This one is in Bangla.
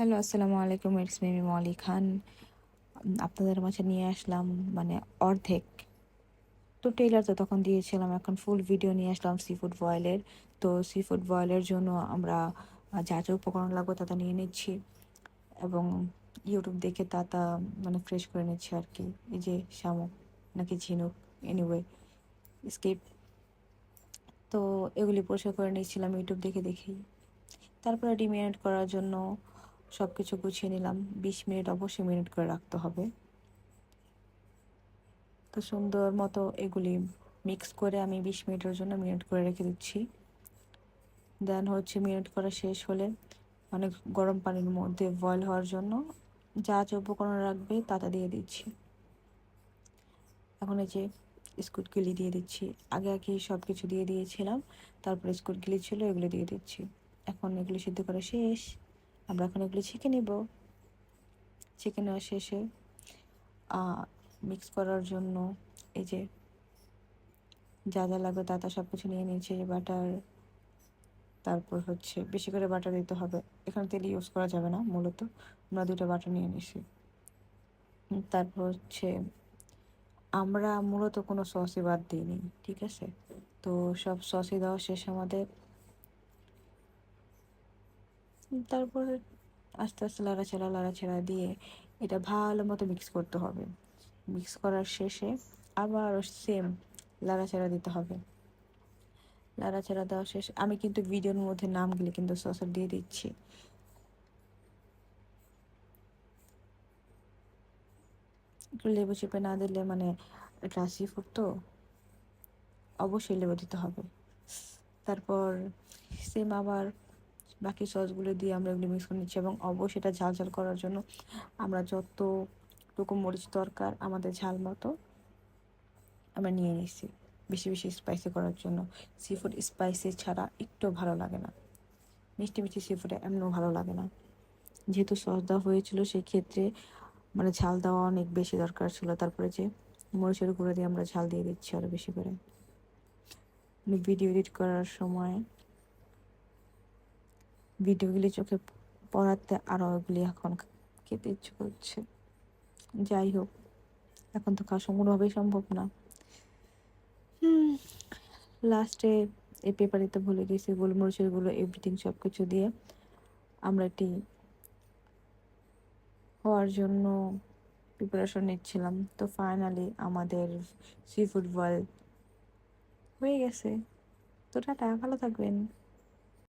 হ্যালো, আসসালামু আলাইকুম। ইটস মিমি মলি খান। আপনাদের মাঝে নিয়ে আসলাম মানে অর্ধেক। তো ট্রেইলার তো তখন দিয়েছিলাম। এখন ফুল ভিডিও নিয়ে আসলাম সি ফুড বয়েলের। তো সি ফুড বয়েলের জন্য আমরা যা উপকরণ লাগবে তা নিয়ে নিচ্ছি এবং ইউটিউব দেখে তা মানে ফ্রেশ করে নিচ্ছি আরকি। এই যে শামুক নাকি ঝিনুক, এনিওয়ে স্কিপ। তো এগুলি পরিষ্কার করে নিচ্ছিলাম ইউটিউব দেখেই। তারপরে ডিমেরিনেট করার জন্য সবকিছু গুছিয়ে নিলাম। 20 মিনিট অবশ্যই মেরিনেট করে রাখতে হবে। তো সুন্দর মতো এগুলি মিক্স করে আমি 20 মিনিটের জন্য মেরিনেট করে রেখে দিচ্ছি। দেন হচ্ছে মেরিনেট করা শেষ হলে অনেক গরম পানির মধ্যে বয়েল হওয়ার জন্য যা উপকরণ রাখবে তা দিয়ে দিচ্ছি। এখন এই যে স্কুট গিলি দিয়ে দিচ্ছি। আগে সব কিছু দিয়ে দিয়েছিলাম, তারপরে স্কুট গিলি ছিল, এগুলো দিয়ে দিচ্ছি। এখন এগুলো সিদ্ধ করা শেষ। আমরা এখন এগুলো ছেঁকে নেব। ছেঁকে নেওয়া শেষে মিক্স করার জন্য এই যে যা লাগবে তা সব কিছু নিয়ে নিয়েছি। বাটার, তারপর হচ্ছে বেশি করে বাটার দিতে হবে। এখানে তেল ইউজ করা যাবে না, মূলত আমরা 2টা বাটার নিয়ে নিছি। তারপর হচ্ছে আমরা মূলত কোনো সসই বাদ দিইনি, ঠিক আছে? তো সব সসই দেওয়া শেষ আমাদের। তারপরে আস্তে আস্তে লাড়াচাড়া দিয়ে এটা ভালো মতো মিক্স করতে হবে। মিক্স করার শেষে আবার সেম লাড়াচাড়া দিতে হবে। নাড়াচাড়া দেওয়া শেষ। আমি কিন্তু ভিডিওর মধ্যে নামগুলি কিন্তু সসের দিয়ে দিচ্ছি। একটু লেবু চিপে না দিলে মানে এটা সি ফুড তো অবশ্যই লেবু দিতে হবে। তারপর সেম আবার বাকি সসগুলো দিয়ে আমরা এগুলো মিক্স করে নিচ্ছি এবং অবশ্যই এটা ঝাল করার জন্য আমরা যতটুকু মরিচ দরকার আমাদের ঝাল মতো আমরা নিয়ে নিচ্ছি। বেশি স্পাইসি করার জন্য। সি ফুড স্পাইসি ছাড়া একটু ভালো লাগে না। মিষ্টি সি ফুডে এমনও ভালো লাগে না। যেহেতু সস দেওয়া হয়েছিল সেক্ষেত্রে মানে ঝাল দেওয়া অনেক বেশি দরকার ছিল। তারপরে যে মরিচের গুঁড়ো দিয়ে আমরা ঝাল দিয়ে দিচ্ছি আরও বেশি করে। আমি ভিডিও এডিট করার সময় ভিডিওগুলি চোখে পড়াতে আরও ওগুলি এখন খেতে ইচ্ছে করছে। যাই হোক, এখন তো খাওয়া কোনোভাবেই সম্ভব না। লাস্টে এই পেপার দিতে ভুলে গেছি। গোলমরিচের গুঁড়ো এভরিথিং সব কিছু দিয়ে আমরা এটি হওয়ার জন্য প্রিপারেশন নিচ্ছিলাম। তো ফাইনালি আমাদের সি ফুড বয়েল হয়ে গেছে। তো টাটা, ভালো থাকবেন।